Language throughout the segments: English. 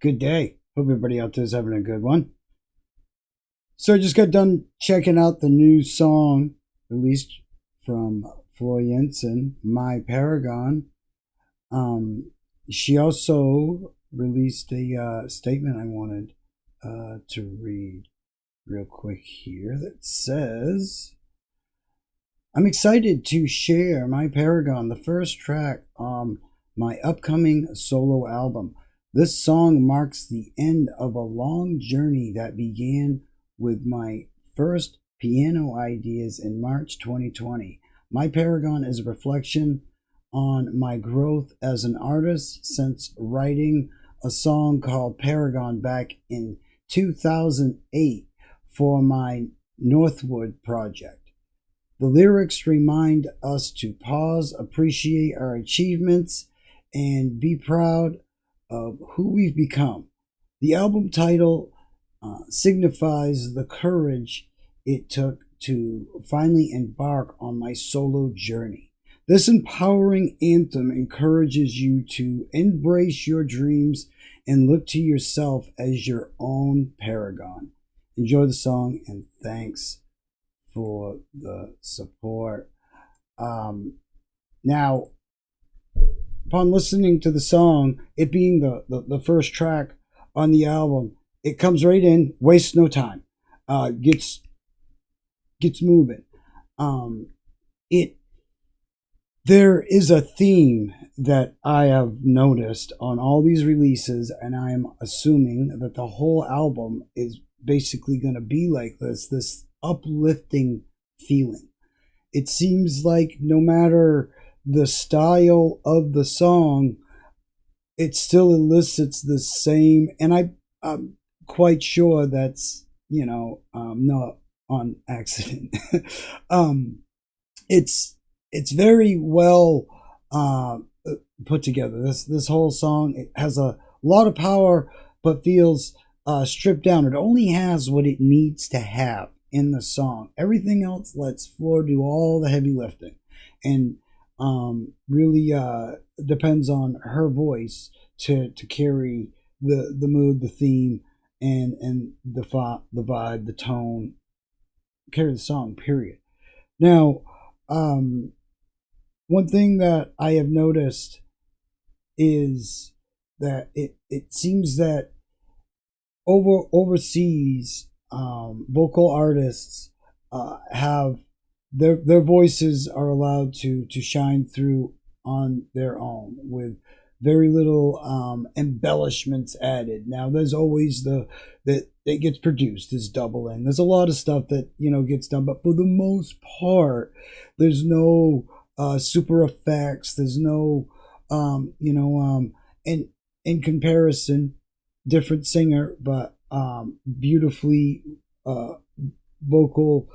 Good day. Hope everybody out there is having a good one. So I just got done checking out the new song released from FLOOR JANSEN, My Paragon. She also released a statement I wanted to read real quick here that says, I'm excited to share My Paragon, the first track on my upcoming solo album. This song marks the end of a long journey that began with my first piano ideas in March 2020. My Paragon is a reflection on my growth as an artist since writing a song called Paragon back in 2008 for my Northwood project. The lyrics remind us to pause, appreciate our achievements, and be proud of who we've become. The album title signifies the courage it took to finally embark on my solo journey. This empowering anthem encourages you to embrace your dreams and look to yourself as your own paragon. Enjoy the song and thanks for the support. Now, upon listening to the song, it being the first track on the album, it comes right in, wastes no time, gets moving. There is a theme that I have noticed on all these releases, and I am assuming that the whole album is basically going to be like this uplifting feeling. It seems like no matter the style of the song, it still elicits the same, and I'm quite sure that's not on accident. It's very well put together. This whole song, it has a lot of power, but feels stripped down. It only has what it needs to have in the song. Everything else lets FLOOR do all the heavy lifting, and really depends on her voice to carry the mood, the theme, and the vibe, the tone, carry the song. Period. Now, one thing that I have noticed is that it seems that overseas vocal artists have their voices are allowed to shine through on their own with very little embellishments added. Now, there's always that it gets produced, there's doubling, there's a lot of stuff that gets done, but for the most part, there's no super effects. There's no in comparison, different singer, but beautifully vocal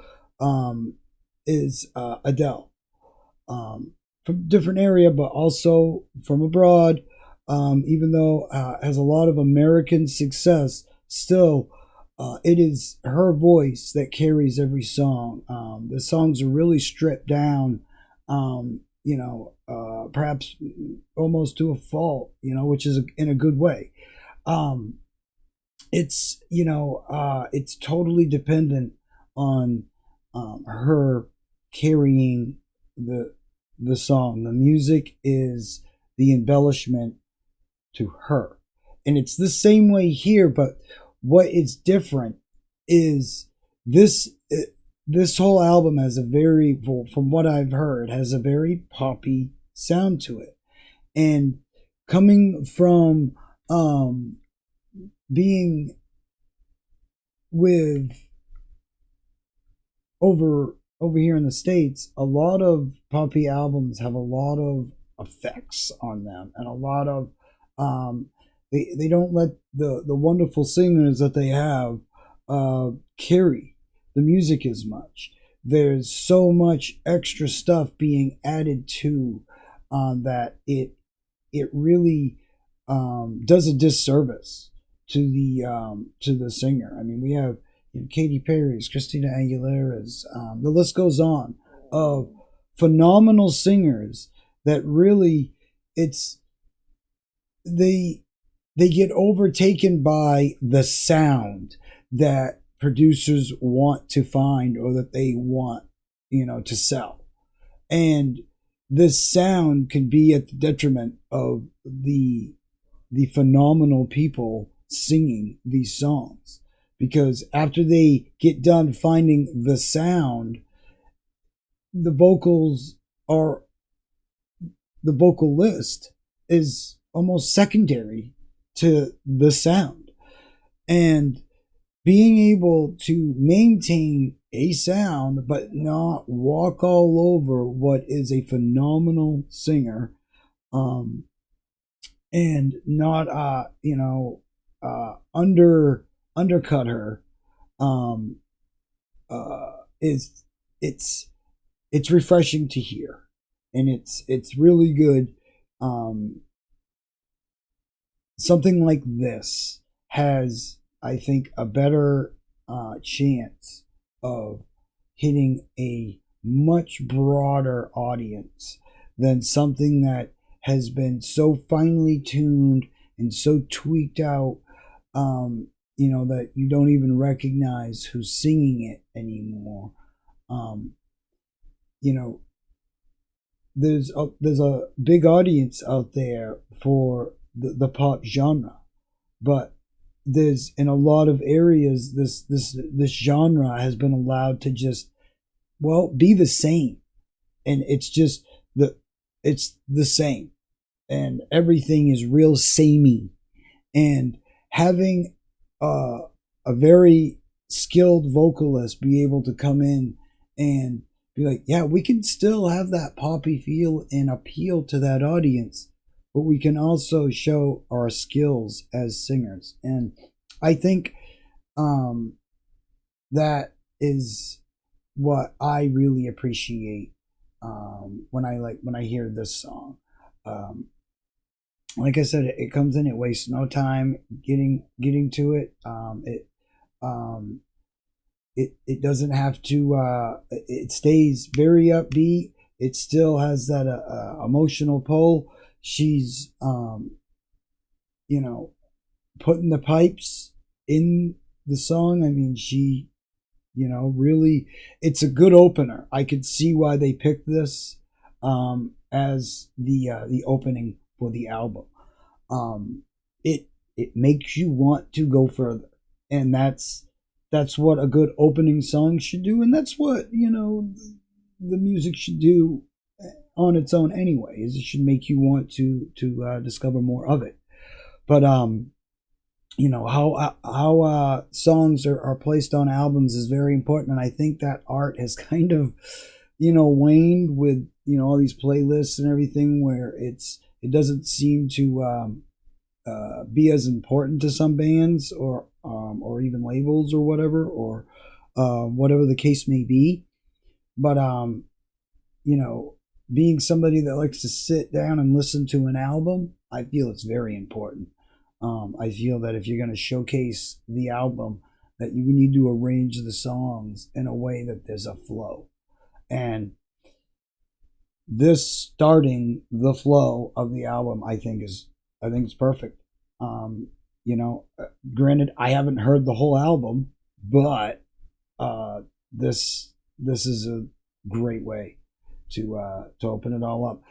is Adele, from different area, but also from abroad. Even though has a lot of American success, still it is her voice that carries every song. The songs are really stripped down, perhaps almost to a fault, which is in a good way. It's totally dependent on her carrying the song. The music is the embellishment to her, and it's the same way here. But what is different is this whole album has a very, from what I've heard, has a very poppy sound to it, and coming from being with over here in the States, a lot of poppy albums have a lot of effects on them, and a lot of they don't let the wonderful singers that they have carry the music as much. There's so much extra stuff being added to that it really does a disservice to the singer. I mean, we have Katy Perry's, Christina Aguilera's, the list goes on of phenomenal singers that really they they get overtaken by the sound that producers want to find or that they want, to sell. And this sound can be at the detriment of the phenomenal people singing these songs, because after they get done finding the sound, the vocals are the vocal list is almost secondary to the sound. And being able to maintain a sound but not walk all over what is a phenomenal singer, and not undercut her, is it's refreshing to hear, and it's really good. Something like this has, I think, a better chance of hitting a much broader audience than something that has been so finely tuned and so tweaked out, that you don't even recognize who's singing it anymore. There's a big audience out there for the pop genre, but there's, in a lot of areas, this genre has been allowed to just, be the same, and it's just it's the same, and everything is real samey. And having a very skilled vocalist be able to come in and be like, yeah, we can still have that poppy feel and appeal to that audience, but we can also show our skills as singers. And I think that is what I really appreciate when I hear this song. Like I said, it comes in, it wastes no time getting to it. It doesn't have to. It stays very upbeat. It still has that emotional pull. She's putting the pipes in the song. I mean, she really, it's a good opener. I could see why they picked this as the opening for the album. It makes you want to go further, and that's what a good opening song should do, and that's what the music should do on its own anyway. Is it should make you want to discover more of it. But how songs are placed on albums is very important, and I think that art has kind of waned with all these playlists and everything, where it doesn't seem to be as important to some bands or even labels or whatever, or whatever the case may be. But being somebody that likes to sit down and listen to an album, I feel it's very important. I feel that if you're going to showcase the album, that you need to arrange the songs in a way that there's a flow. And this starting the flow of the album, I think it's perfect. Granted, I haven't heard the whole album, but this is a great way to open it all up,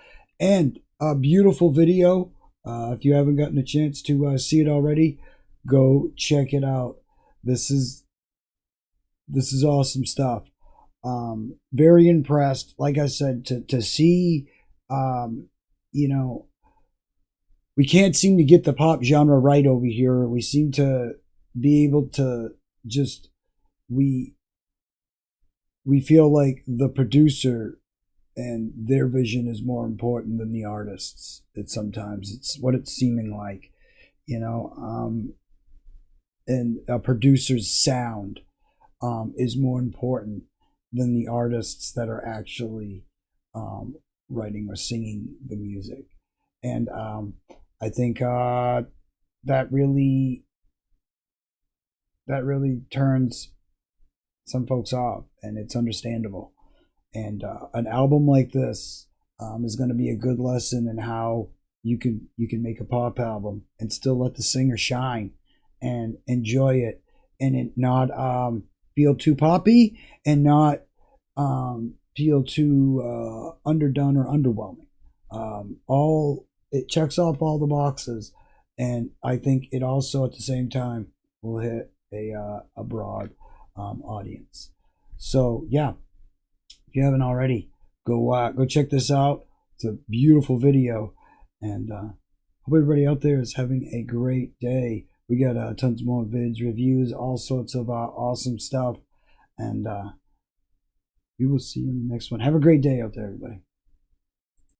and a beautiful video. If you haven't gotten a chance to see it already, go check it out. This is awesome stuff. Very impressed. Like I said, to see, we can't seem to get the pop genre right over here. We seem to be able to just, we feel like the producer and their vision is more important than the artists. It's what it's seeming like, and a producer's sound is more important than the artists that are actually writing or singing the music. And I think that really turns some folks off, and it's understandable. And an album like this is going to be a good lesson in how you can make a pop album and still let the singer shine and enjoy it, and it not feel too poppy and not feel too underdone or underwhelming. All it checks off all the boxes, and I think it also at the same time will hit a broad audience. So yeah, if you haven't already, go check this out. It's a beautiful video, and hope everybody out there is having a great day. We got tons more vids, reviews, all sorts of awesome stuff, and we will see you in the next one. Have a great day out there, everybody.